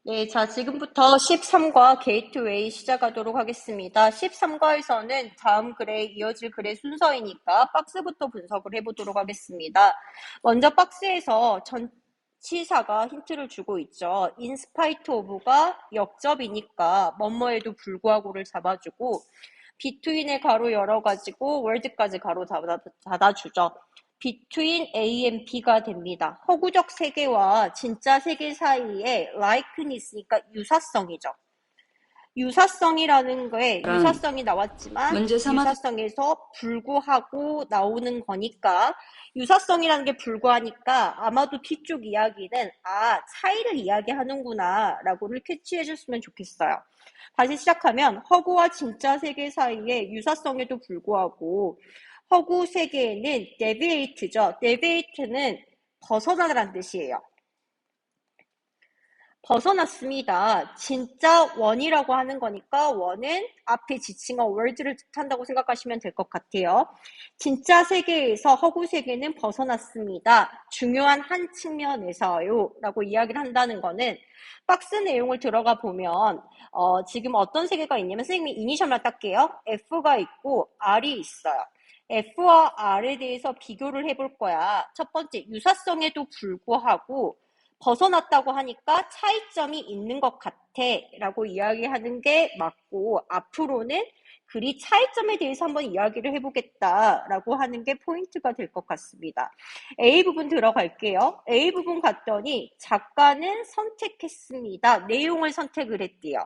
네, 자, 지금부터 13과 게이트웨이 시작하도록 하겠습니다. 13과에서는 다음 글에 이어질 글의 순서이니까 박스부터 분석을 해보도록 하겠습니다. 먼저 박스에서 전치사가 힌트를 주고 있죠. In spite of가 역접이니까 뭐뭐에도 불구하고를 잡아주고 between의 가로 열어가지고 word까지 가로 닫아주죠. between A and B가 됩니다. 허구적 세계와 진짜 세계 사이에 like는 있으니까 유사성이죠. 유사성이라는 거에 랑 유사성이 나왔지만 문제 삼아 유사성에서 불구하고 나오는 거니까 유사성이라는 게 불구하니까 아마도 뒤쪽 이야기는 차이를 이야기하는구나 라고를 캐치해 줬으면 좋겠어요. 다시 시작하면 허구와 진짜 세계 사이에 유사성에도 불구하고 허구 세계에는 deviate죠. deviate는 벗어나라는 뜻이에요. 벗어났습니다. 진짜 원이라고 하는 거니까 원은 앞에 지칭한 word를 뜻한다고 생각하시면 될 것 같아요. 진짜 세계에서 허구 세계는 벗어났습니다. 중요한 한 측면에서요 라고 이야기를 한다는 거는 박스 내용을 들어가 보면 지금 어떤 세계가 있냐면 선생님이 이니셜만 딸게요. F가 있고 R이 있어요. F와 R에 대해서 비교를 해볼 거야. 첫 번째, 유사성에도 불구하고 벗어났다고 하니까 차이점이 있는 것 같아 라고 이야기하는 게 맞고 앞으로는 글이 차이점에 대해서 한번 이야기를 해보겠다 라고 하는 게 포인트가 될 것 같습니다. A 부분 들어갈게요. A 부분 갔더니 작가는 선택했습니다. 내용을 선택을 했대요.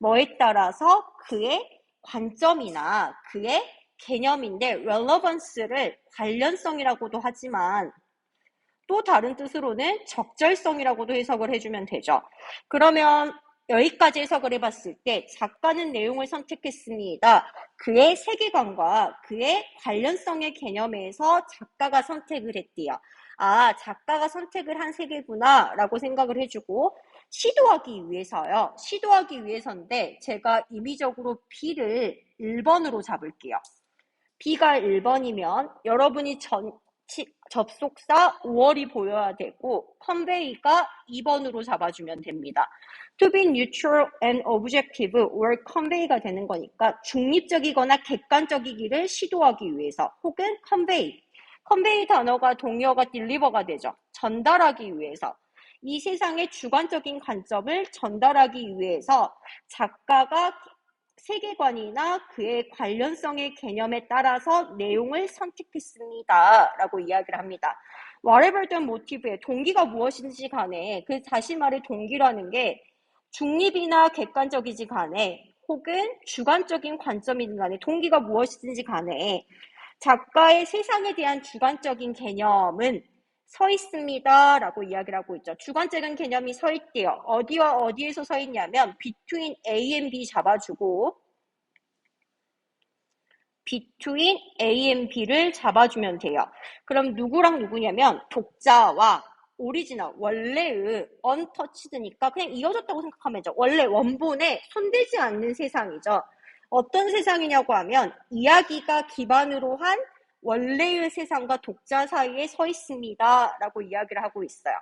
뭐에 따라서 그의 관점이나 그의 개념인데 relevance를 관련성이라고도 하지만 또 다른 뜻으로는 적절성이라고도 해석을 해주면 되죠. 그러면 여기까지 해석을 해봤을 때 작가는 내용을 선택했습니다. 그의 세계관과 그의 관련성의 개념에서 작가가 선택을 했대요. 작가가 선택을 한 세계구나 라고 생각을 해주고 시도하기 위해서요. 시도하기 위해서인데 제가 임의적으로 B를 1번으로 잡을게요. B가 1번이면 여러분이 접속사 5월이 보여야 되고 convey가 2번으로 잡아주면 됩니다. To be neutral and objective or convey가 되는 거니까 중립적이거나 객관적이기를 시도하기 위해서 혹은 convey 단어가 동의어가 deliver가 되죠. 전달하기 위해서 이 세상의 주관적인 관점을 전달하기 위해서 작가가 세계관이나 그의 관련성의 개념에 따라서 내용을 선택했습니다. 라고 이야기를 합니다. whatever the motive의 동기가 무엇인지 간에 다시 말해 동기라는 게 중립이나 객관적이지 간에 혹은 주관적인 관점이든 간에 동기가 무엇이든지 간에 작가의 세상에 대한 주관적인 개념은 서 있습니다. 라고 이야기를 하고 있죠. 주관적인 개념이 서 있대요. 어디와 어디에서 서 있냐면 between A and B 잡아주고 between A and B를 잡아주면 돼요. 그럼 누구랑 누구냐면 독자와 오리지널, 원래의 untouched니까 그냥 이어졌다고 생각하면 되죠. 원래 원본에 손대지 않는 세상이죠. 어떤 세상이냐고 하면 이야기가 기반으로 한 원래의 세상과 독자 사이에 서 있습니다. 라고 이야기를 하고 있어요.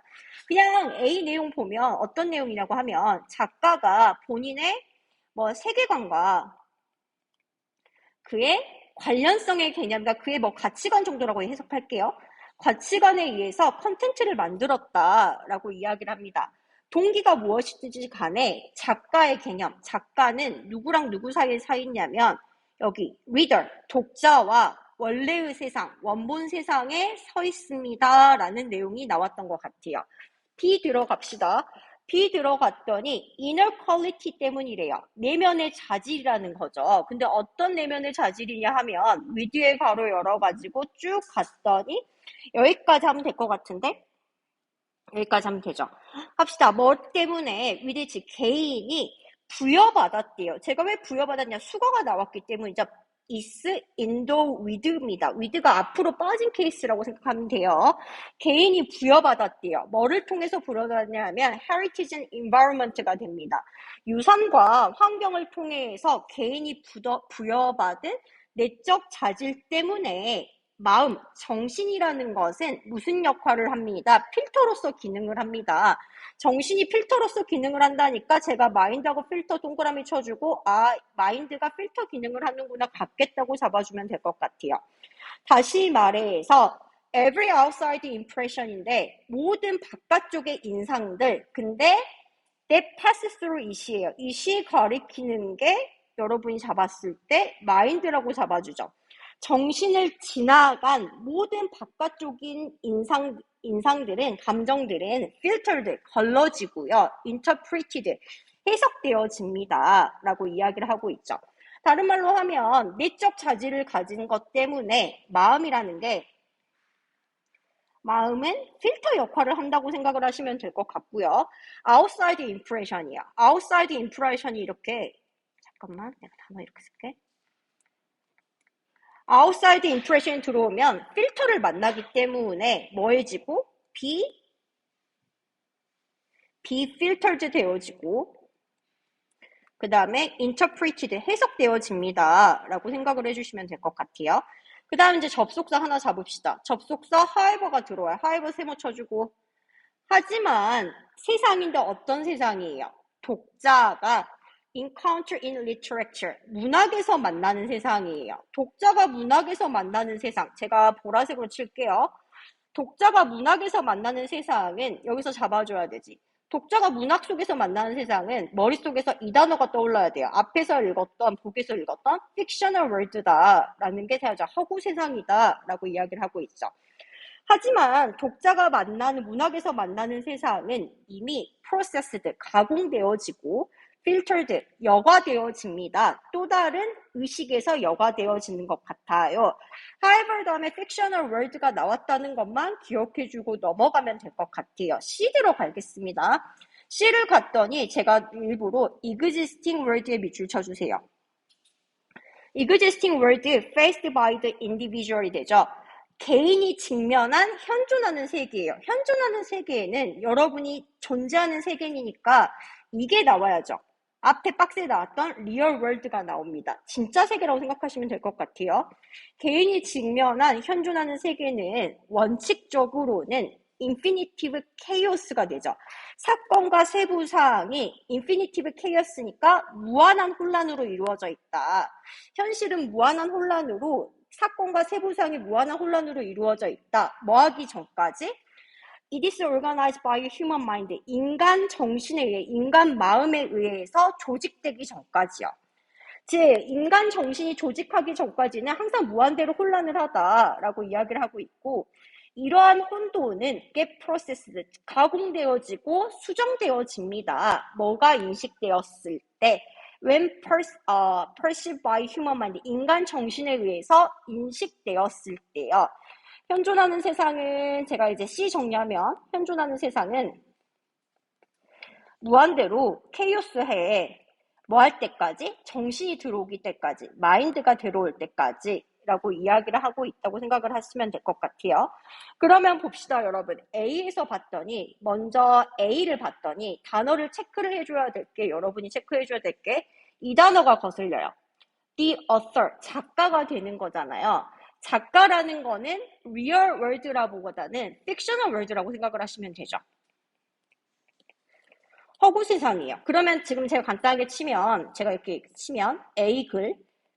그냥 A 내용 보면 어떤 내용이냐고 하면 작가가 본인의 세계관과 그의 관련성의 개념과 그의 가치관 정도라고 해석할게요. 가치관에 의해서 컨텐츠를 만들었다라고 이야기를 합니다. 동기가 무엇이든지 간에 작가의 개념, 작가는 누구랑 누구 사이에 서 있냐면 여기 reader, 독자와 원래의 세상, 원본 세상에 서 있습니다. 라는 내용이 나왔던 것 같아요. B 들어갑시다. B 들어갔더니 inner quality 때문이래요. 내면의 자질이라는 거죠. 근데 어떤 내면의 자질이냐 하면 위드의 가로 열어가지고 쭉 갔더니 여기까지 하면 될 것 같은데 여기까지 하면 되죠. 합시다. 뭐 때문에 위드 즉 개인이 부여받았대요. 제가 왜 부여받았냐? 수거가 나왔기 때문이죠. is in the with입니다. with가 앞으로 빠진 케이스라고 생각하면 돼요. 개인이 부여받았대요. 뭐를 통해서 부여받았냐면 heritage and environment가 됩니다. 유산과 환경을 통해서 개인이 부여받은 내적 자질 때문에 마음, 정신이라는 것은 무슨 역할을 합니다? 필터로서 기능을 합니다. 정신이 필터로서 기능을 한다니까 제가 마인드하고 필터 동그라미 쳐주고 마인드가 필터 기능을 하는구나 같겠다고 잡아주면 될 것 같아요. 다시 말해서 every outside impression인데 모든 바깥쪽의 인상들 근데 that passes through 이 시예요. 이 시 가리키는 게 여러분이 잡았을 때 마인드라고 잡아주죠. 정신을 지나간 모든 바깥쪽인 인상들은, 감정들은 filtered, 걸러지고요. interpreted, 해석되어집니다. 라고 이야기를 하고 있죠. 다른 말로 하면 내적 자질을 가진 것 때문에 마음은 필터 역할을 한다고 생각을 하시면 될 것 같고요. outside impression이야. outside impression이 이렇게 잠깐만 내가 단어 이렇게 쓸게. outside impression이 들어오면 필터를 만나기 때문에 뭐해지고 filtered 되어지고 그 다음에 interpreted 해석되어집니다. 라고 생각을 해주시면 될 것 같아요. 그 다음 이제 접속사 하나 잡읍시다. 접속사 however가 들어와요. however 세모 쳐주고 하지만 세상인데 어떤 세상이에요? 독자가 encounter in literature, 문학에서 만나는 세상이에요. 독자가 문학에서 만나는 세상, 제가 보라색으로 칠게요. 독자가 문학에서 만나는 세상은 여기서 잡아줘야 되지. 독자가 문학 속에서 만나는 세상은 머릿속에서 이 단어가 떠올라야 돼요. 앞에서 읽었던, 보기에서 읽었던 fictional world다 라는 게 세워져 허구 세상이다 라고 이야기를 하고 있죠. 하지만 독자가 문학에서 만나는 세상은 이미 processed, 가공되어지고 filtered, 여과되어집니다. 또 다른 의식에서 여과되어지는 것 같아요. however 다음에 fictional world가 나왔다는 것만 기억해주고 넘어가면 될 것 같아요. C대로 가겠습니다. C를 갔더니 제가 일부러 existing world에 밑줄 쳐주세요. existing world faced by the individual이 되죠. 개인이 직면한 현존하는 세계예요. 현존하는 세계에는 여러분이 존재하는 세계니까 이게 나와야죠. 앞에 박스에 나왔던 리얼 월드가 나옵니다. 진짜 세계라고 생각하시면 될 것 같아요. 개인이 직면한 현존하는 세계는 원칙적으로는 인피니티브 케이오스가 되죠. 사건과 세부사항이 인피니티브 케이오스니까 무한한 혼란으로 이루어져 있다. 현실은 무한한 혼란으로 사건과 세부사항이 무한한 혼란으로 이루어져 있다. 뭐하기 전까지? It is organized by human mind. 인간 정신에 의해, 인간 마음에 의해서 조직되기 전까지요. 즉, 인간 정신이 조직하기 전까지는 항상 무한대로 혼란을 하다라고 이야기를 하고 있고 이러한 혼돈은 get processed, 가공되어지고 수정되어집니다. 뭐가 인식되었을 때 when perceived by human mind, 인간 정신에 의해서 인식되었을 때요. 현존하는 세상은 제가 이제 C 정리하면 현존하는 세상은 무한대로 케이오스해 뭐 할 때까지? 정신이 들어오기 때까지, 마인드가 들어올 때까지 라고 이야기를 하고 있다고 생각을 하시면 될 것 같아요. 그러면 봅시다 여러분. A에서 봤더니 먼저 A를 봤더니 단어를 체크를 해줘야 될 게 여러분이 체크해줘야 될 게 이 단어가 거슬려요. The author, 작가가 되는 거잖아요. 작가라는 거는 real world라보다는 fictional world라고 생각을 하시면 되죠. 허구 세상이에요. 그러면 지금 제가 간단하게 치면 제가 이렇게 치면 A 글,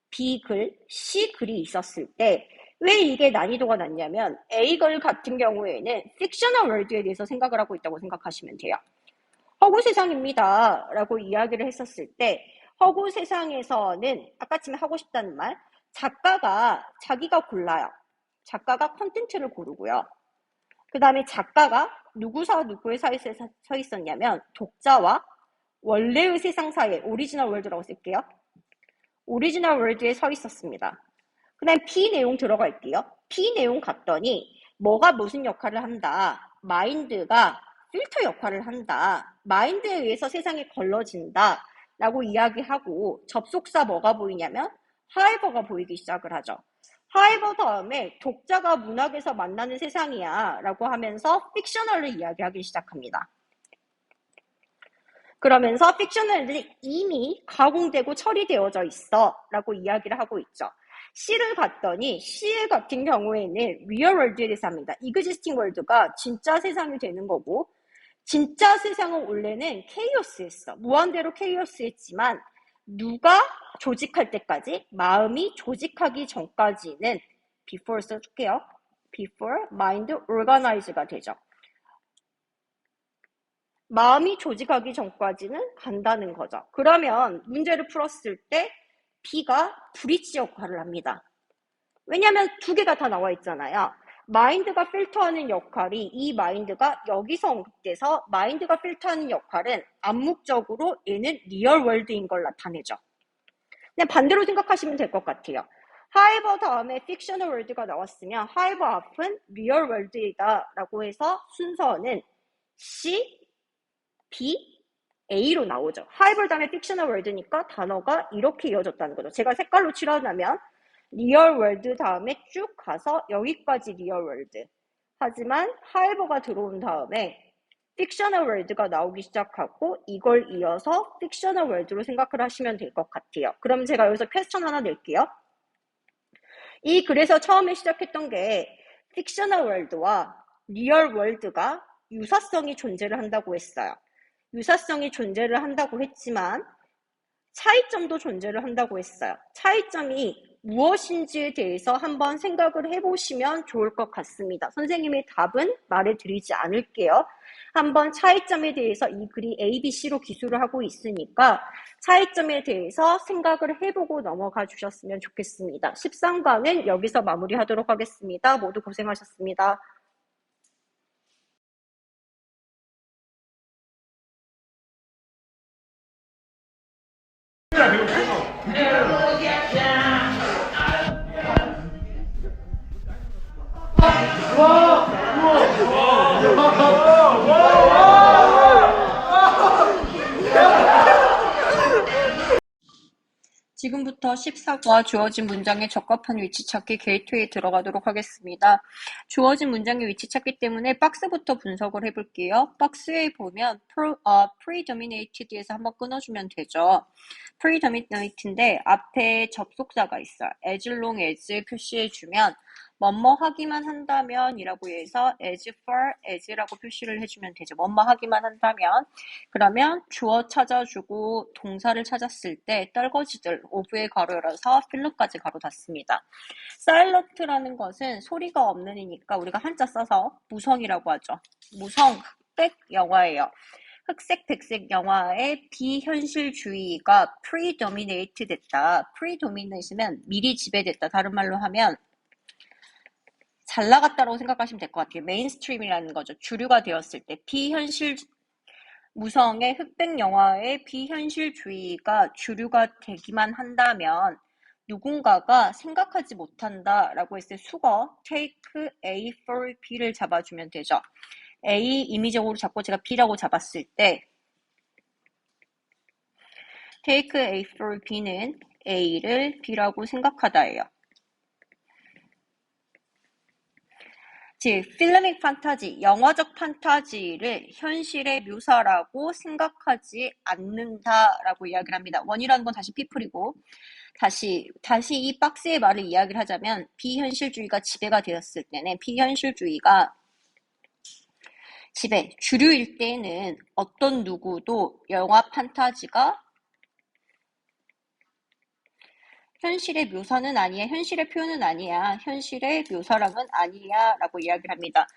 B 글, C 글이 있었을 때 왜 이게 난이도가 낮냐면 A 글 같은 경우에는 fictional world에 대해서 생각을 하고 있다고 생각하시면 돼요. 허구 세상입니다 라고 이야기를 했었을 때 허구 세상에서는 아까 치면 하고 싶다는 말 작가가 자기가 골라요. 작가가 컨텐츠를 고르고요. 그 다음에 작가가 누구와 누구의 사이에 서 있었냐면 독자와 원래의 세상 사이에 오리지널 월드라고 쓸게요. 오리지널 월드에 서 있었습니다. 그 다음에 P 내용 들어갈게요. P 내용 갔더니 뭐가 무슨 역할을 한다. 마인드가 필터 역할을 한다. 마인드에 의해서 세상이 걸러진다. 라고 이야기하고 접속사 뭐가 보이냐면 however가 보이기 시작을 하죠. however 다음에 독자가 문학에서 만나는 세상이야 라고 하면서 픽셔널을 이야기하기 시작합니다. 그러면서 픽셔널들이 이미 가공되고 처리되어져 있어 라고 이야기를 하고 있죠. C를 갔더니 C 같은 경우에는 real world에 대해서합니다. existing world가 진짜 세상이 되는 거고 진짜 세상은 원래는 chaos였어. 무한대로 chaos였지만 누가 조직할 때까지 마음이 조직하기 전까지는 before 써줄게요. before mind organize가 되죠. 마음이 조직하기 전까지는 간다는 거죠. 그러면 문제를 풀었을 때 B가 브릿지 역할을 합니다. 왜냐하면 두 개가 다 나와 있잖아요. 마인드가 필터하는 역할이 이 마인드가 여기서 언급돼서 마인드가 필터하는 역할은 암묵적으로 얘는 리얼 월드인 걸 나타내죠. 그냥 반대로 생각하시면 될 것 같아요. 하이버 다음에 픽셔널 월드가 나왔으면 하이버 앞은 리얼 월드이다 라고 해서 순서는 C, B, A로 나오죠. 하이버 다음에 픽셔널 월드니까 단어가 이렇게 이어졌다는 거죠. 제가 색깔로 칠하자면 리얼 월드 다음에 쭉 가서 여기까지 리얼 월드. 하지만 하이버가 들어온 다음에 픽셔널 월드가 나오기 시작하고 이걸 이어서 픽셔널 월드로 생각을 하시면 될 것 같아요. 그럼 제가 여기서 퀘스천 하나 낼게요. 이 글에서 처음에 시작했던 게 픽셔널 월드와 리얼 월드가 유사성이 존재를 한다고 했어요. 유사성이 존재를 한다고 했지만 차이점도 존재를 한다고 했어요. 차이점이 무엇인지에 대해서 한번 생각을 해보시면 좋을 것 같습니다. 선생님의 답은 말해드리지 않을게요. 한번 차이점에 대해서 이 글이 A, B, C로 기술을 하고 있으니까 차이점에 대해서 생각을 해보고 넘어가 주셨으면 좋겠습니다. 13강은 여기서 마무리하도록 하겠습니다. 모두 고생하셨습니다. 지금부터 14과 주어진 문장에 적합한 위치 찾기 게이트웨이에 들어가도록 하겠습니다. 주어진 문장의 위치 찾기 때문에 박스부터 분석을 해볼게요. 박스에 보면 predominated에서 한번 끊어주면 되죠. predominated인데 앞에 접속사가 있어요. as long as 표시해주면 뭐뭐 하기만 한다면 이라고 해서 as far as라고 표시를 해주면 되죠. 뭐뭐 하기만 한다면 그러면 주어 찾아주고 동사를 찾았을 때 떨거지들 오브의 가로 열어서 필름까지 가로 닫습니다. 사일런트라는 것은 소리가 없는 이니까 우리가 한자 써서 무성이라고 하죠. 무성 흑백 영화예요. 흑색, 백색 영화의 비현실주의가 predominate 됐다. predominate면 미리 지배됐다. 다른 말로 하면 잘 나갔다라고 생각하시면 될 것 같아요. 메인스트림이라는 거죠. 주류가 되었을 때 무성의 흑백 영화의 비현실주의가 주류가 되기만 한다면 누군가가 생각하지 못한다라고 했을 때 수거 take A for B를 잡아주면 되죠. A 임의적으로 잡고 제가 B라고 잡았을 때 take A for B는 A를 B라고 생각하다예요. 즉, 필미c 판타지, 영화적 판타지를 현실의 묘사라고 생각하지 않는다라고 이야기를 합니다. 원이라는 건 다시 people이고 다시 이 박스의 말을 이야기를 하자면 비현실주의가 지배가 되었을 때는 비현실주의가 주류일 때는 어떤 누구도 영화 판타지가 현실의 묘사는 아니야, 현실의 표현은 아니야, 현실의 묘사랑은 아니야 라고 이야기를 합니다.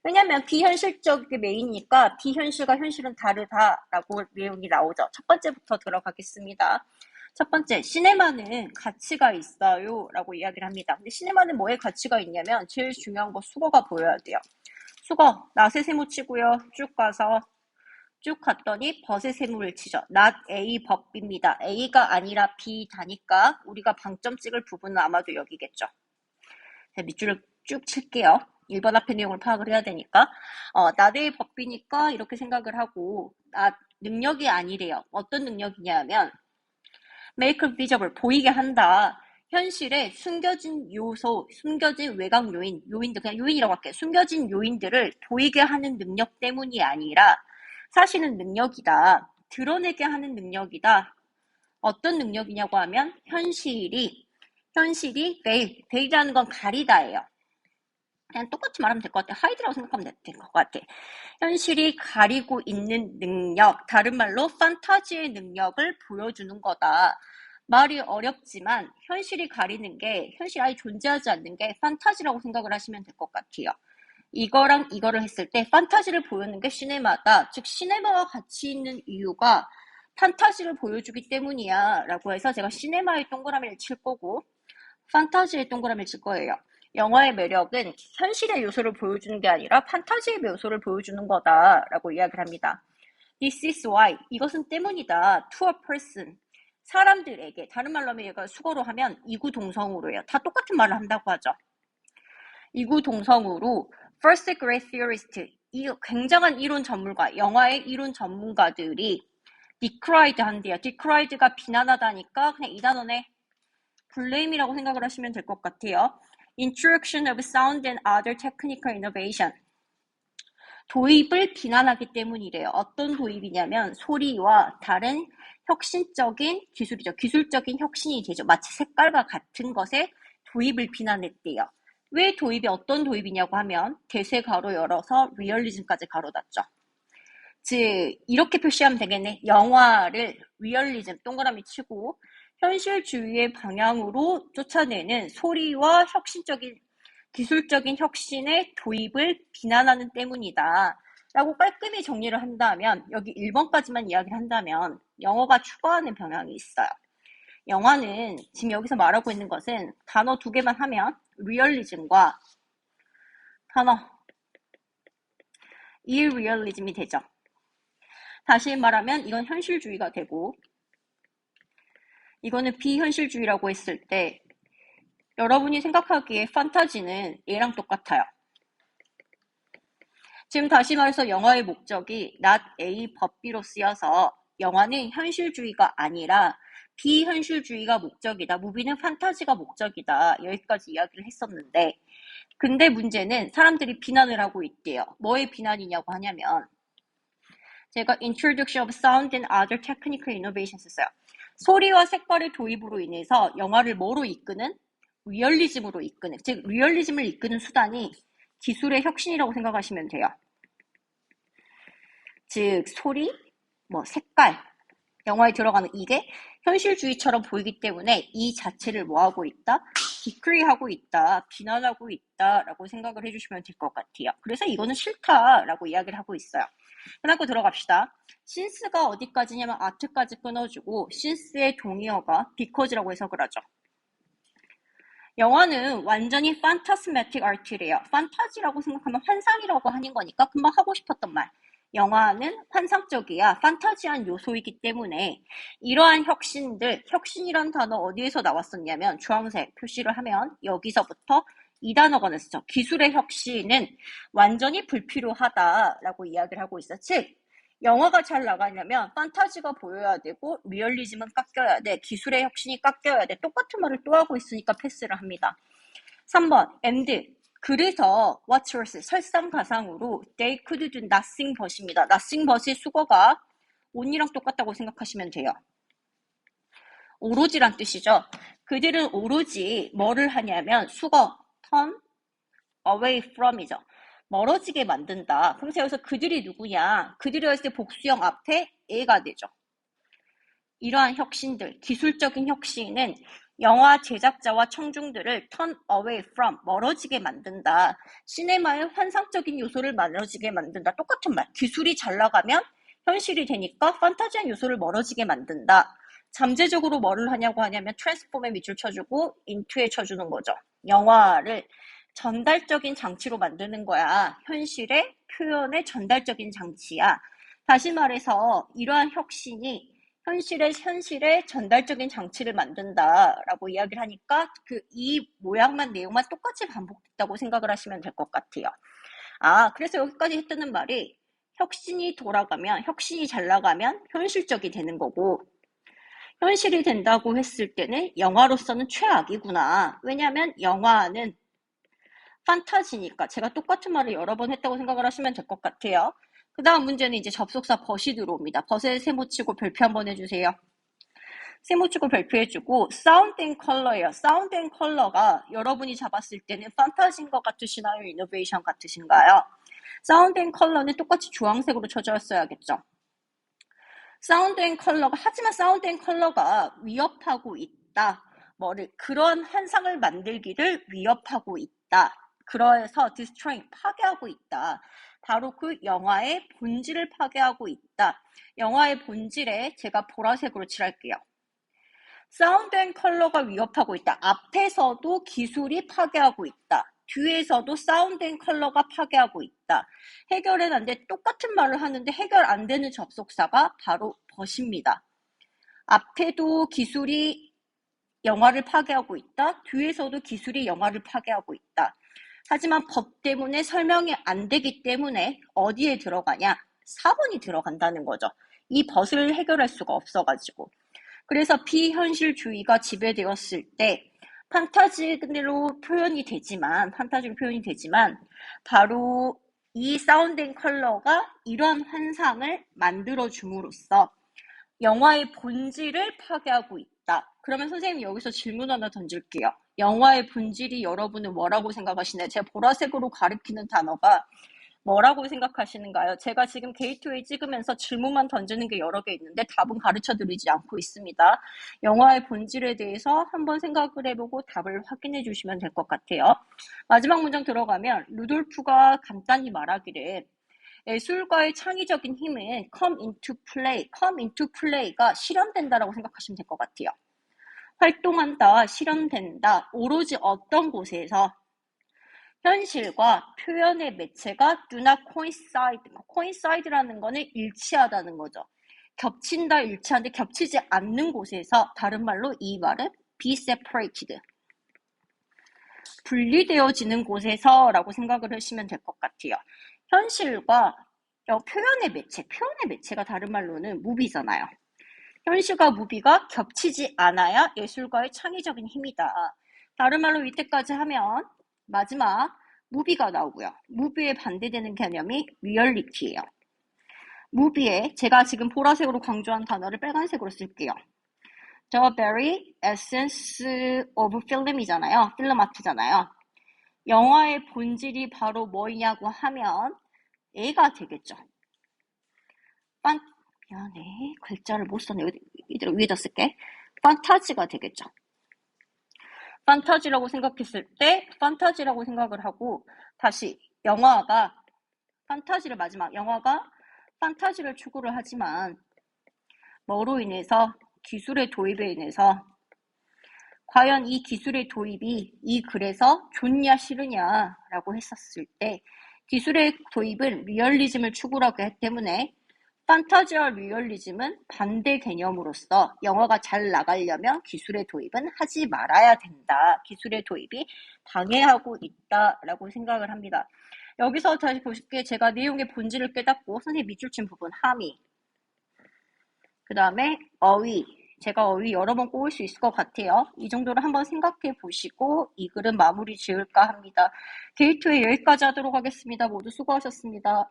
왜냐하면 비현실적이 메인이니까 비현실과 현실은 다르다라고 내용이 나오죠. 첫 번째부터 들어가겠습니다. 첫 번째, 시네마는 가치가 있어요 라고 이야기를 합니다. 근데 시네마는 뭐에 가치가 있냐면 제일 중요한 거 수거가 보여야 돼요. 수거, 낫에 세모 치고요. 쭉 갔더니 벗의 세모를 치죠. not A 법입니다. A가 아니라 B다니까 우리가 방점 찍을 부분은 아마도 여기겠죠. 자, 밑줄을 쭉 칠게요. 1번 앞에 내용을 파악을 해야 되니까 not A 법이니까 이렇게 생각을 하고 능력이 아니래요. 어떤 능력이냐면 make visible, 보이게 한다. 현실에 숨겨진 요소, 숨겨진 외곽 요인들, 그냥 요인이라고 할게요. 숨겨진 요인들을 보이게 하는 능력 때문이 아니라 사실은 능력이다. 드러내게 하는 능력이다. 어떤 능력이냐고 하면 현실이 현실이 veil이라는 건 가리다예요. 그냥 똑같이 말하면 될 것 같아. hide라고 생각하면 될 것 같아. 현실이 가리고 있는 능력, 다른 말로 판타지의 능력을 보여주는 거다. 말이 어렵지만 현실이 가리는 게, 현실이 아예 존재하지 않는 게 판타지라고 생각을 하시면 될 것 같아요. 이거랑 이거를 했을 때 판타지를 보여주는 게 시네마다, 즉 시네마와 같이 있는 이유가 판타지를 보여주기 때문이야 라고 해서 제가 시네마의 동그라미를 칠 거고 판타지의 동그라미를 칠 거예요. 영화의 매력은 현실의 요소를 보여주는 게 아니라 판타지의 요소를 보여주는 거다라고 이야기를 합니다. This is why. 이것은 때문이다. To a person. 사람들에게. 다른 말로 하면 얘가 수거로 하면 이구동성으로 해요. 다 똑같은 말을 한다고 하죠. 이구동성으로 first grade theorist. 이 굉장한 이론 전문가, 영화의 이론 전문가들이 decried 한대요. decried가 비난하다니까 그냥 이 단어네. blame이라고 생각을 하시면 될 것 같아요. Introduction of sound and other technical innovation. 도입을 비난하기 때문이래요. 어떤 도입이냐면 소리와 다른 혁신적인 기술이죠. 기술적인 혁신이 되죠. 마치 색깔과 같은 것에 도입을 비난했대요. 왜 도입이 어떤 도입이냐고 하면 대세 가로 열어서 리얼리즘까지 가로 닫죠. 즉 이렇게 표시하면 되겠네. 영화를 리얼리즘 동그라미 치고 현실주의의 방향으로 쫓아내는 소리와 혁신적인 기술적인 혁신의 도입을 비난하는 때문이다 라고 깔끔히 정리를 한다면 여기 1번까지만 이야기를 한다면 영어가 추구하는 방향이 있어요. 영화는 지금 여기서 말하고 있는 것은 단어 2개만 하면 리얼리즘과 단어 irrealism이 되죠. 다시 말하면 이건 현실주의가 되고 이거는 비현실주의라고 했을 때 여러분이 생각하기에 판타지는 얘랑 똑같아요. 지금 다시 말해서 영화의 목적이 not A but B로 쓰여서 영화는 현실주의가 아니라 비현실주의가 목적이다. 무비는 판타지가 목적이다. 여기까지 이야기를 했었는데 근데 문제는 사람들이 비난을 하고 있대요. 뭐의 비난이냐고 하냐면 제가 Introduction of Sound and Other Technical Innovations 했어요. 소리와 색깔의 도입으로 인해서 영화를 뭐로 이끄는? 리얼리즘으로 이끄는, 즉 리얼리즘을 이끄는 수단이 기술의 혁신이라고 생각하시면 돼요. 즉 소리, 색깔, 영화에 들어가는 이게 현실주의처럼 보이기 때문에 이 자체를 뭐하고 있다? 디크리하고 있다, 비난하고 있다라고 생각을 해주시면 될 것 같아요. 그래서 이거는 싫다라고 이야기를 하고 있어요. 끝나고 들어갑시다. 신스가 어디까지냐면 아트까지 끊어주고 신스의 동의어가 because라고 해석을 하죠. 영화는 완전히 판타스매틱 아트래요. 판타지라고 생각하면 환상이라고 하는 거니까 금방 하고 싶었던 말. 영화는 환상적이야 판타지한 요소이기 때문에 이러한 혁신들, 혁신이란 단어 어디에서 나왔었냐면 주황색 표시를 하면 여기서부터 이 단어가 나왔죠. 기술의 혁신은 완전히 불필요하다라고 이야기를 하고 있어. 즉 영화가 잘 나가려면 판타지가 보여야 되고 리얼리즘은 깎여야 돼. 기술의 혁신이 깎여야 돼. 똑같은 말을 또 하고 있으니까 패스를 합니다. 3번 and 그래서 what's worse 설상가상으로 they could do nothing but입니다. nothing but의 수거가 only랑 똑같다고 생각하시면 돼요. 오로지란 뜻이죠. 그들은 오로지 뭐를 하냐면 수거 turn away from이죠. 멀어지게 만든다. 그럼 여기서 그들이 누구냐? 그들이 했을 때 복수형 앞에 A가 되죠. 이러한 혁신들, 기술적인 혁신은 영화 제작자와 청중들을 turn away from, 멀어지게 만든다. 시네마의 환상적인 요소를 멀어지게 만든다. 똑같은 말. 기술이 잘 나가면 현실이 되니까 판타지한 요소를 멀어지게 만든다. 잠재적으로 뭐를 하냐고 하냐면 트랜스폼에 밑줄 쳐주고 인투에 쳐주는 거죠. 영화를 전달적인 장치로 만드는 거야. 현실의 표현의 전달적인 장치야. 다시 말해서 이러한 혁신이 현실의 전달적인 장치를 만든다라고 이야기를 하니까 이 모양만 내용만 똑같이 반복됐다고 생각을 하시면 될 것 같아요. 그래서 여기까지 했다는 말이 혁신이 돌아가면 혁신이 잘 나가면 현실적이 되는 거고 현실이 된다고 했을 때는 영화로서는 최악이구나. 왜냐하면 영화는 판타지니까 제가 똑같은 말을 여러 번 했다고 생각을 하시면 될 것 같아요. 그 다음 문제는 이제 접속사 벗이 들어옵니다. 벗에 세모 치고 별표 한번 해주세요. 세모축을 발표해주고 사운드 앤 컬러예요. 사운드 앤 컬러가 여러분이 잡았을 때는 판타지인 것 같으시나요? 이노베이션 같으신가요? 사운드 앤 컬러는 똑같이 주황색으로 쳐졌어야겠죠. 사운드 앤 컬러가 하지만 사운드 앤 컬러가 위협하고 있다. 뭐를 그런 환상을 만들기를 위협하고 있다. 그래서 destroying 파괴하고 있다. 바로 그 영화의 본질을 파괴하고 있다. 영화의 본질에 제가 보라색으로 칠할게요. 사운드 앤 컬러가 위협하고 있다. 앞에서도 기술이 파괴하고 있다. 뒤에서도 사운드 앤 컬러가 파괴하고 있다. 해결은 안 돼. 똑같은 말을 하는데 해결 안 되는 접속사가 바로 벗입니다. 앞에도 기술이 영화를 파괴하고 있다. 뒤에서도 기술이 영화를 파괴하고 있다. 하지만 법 때문에 설명이 안 되기 때문에 어디에 들어가냐? 4번이 들어간다는 거죠. 이 벗을 해결할 수가 없어가지고. 그래서 비현실주의가 지배되었을 때 판타지로 표현이 되지만 바로 이 사운드 앤 컬러가 이런 환상을 만들어 줌으로써 영화의 본질을 파괴하고 있다. 그러면 선생님 여기서 질문 하나 던질게요. 영화의 본질이 여러분은 뭐라고 생각하시나요? 제가 보라색으로 가리키는 단어가 뭐라고 생각하시는가요? 제가 지금 게이트웨이 찍으면서 질문만 던지는 게 여러 개 있는데 답은 가르쳐 드리지 않고 있습니다. 영화의 본질에 대해서 한번 생각을 해보고 답을 확인해 주시면 될 것 같아요. 마지막 문장 들어가면 루돌프가 간단히 말하기를 예술가의 창의적인 힘은 come into play가 실현된다라고 생각하시면 될 것 같아요. 활동한다, 실현된다, 오로지 어떤 곳에서 현실과 표현의 매체가 do not coincide. coincide라는 거는 일치하다는 거죠. 겹친다, 일치하는데 겹치지 않는 곳에서 다른 말로 이 말은 be separated. 분리되어지는 곳에서 라고 생각을 하시면 될 것 같아요. 현실과 표현의 매체가 다른 말로는 무비잖아요. 현실과 무비가 겹치지 않아야 예술가의 창의적인 힘이다. 다른 말로 이때까지 하면 마지막 무비가 나오고요. 무비에 반대되는 개념이 리얼리티예요. 무비에 제가 지금 보라색으로 강조한 단어를 빨간색으로 쓸게요. The very essence of film이잖아요. 필름 아트잖아요. 영화의 본질이 바로 뭐냐고 하면 A가 되겠죠. 미안해. 글자를 못 썼네. 이대로 위에다 쓸게. 판타지가 되겠죠. 판타지라고 생각했을 때 판타지라고 생각을 하고 다시 영화가 판타지를 추구를 하지만 뭐로 인해서 기술의 도입에 인해서 과연 이 기술의 도입이 이 글에서 좋냐 싫으냐라고 했었을 때 기술의 도입은 리얼리즘을 추구하기 때문에 판타지와 리얼리즘은 반대 개념으로서 영화가 잘 나가려면 기술의 도입은 하지 말아야 된다. 기술의 도입이 방해하고 있다라고 생각을 합니다. 여기서 다시 보실게 제가 내용의 본질을 깨닫고 선생님 밑줄 친 부분 함의 그 다음에 어휘 제가 어휘 여러 번 꼬을 수 있을 것 같아요. 이 정도를 한번 생각해 보시고 이 글은 마무리 지을까 합니다. 게이트웨이 여기까지 하도록 하겠습니다. 모두 수고하셨습니다.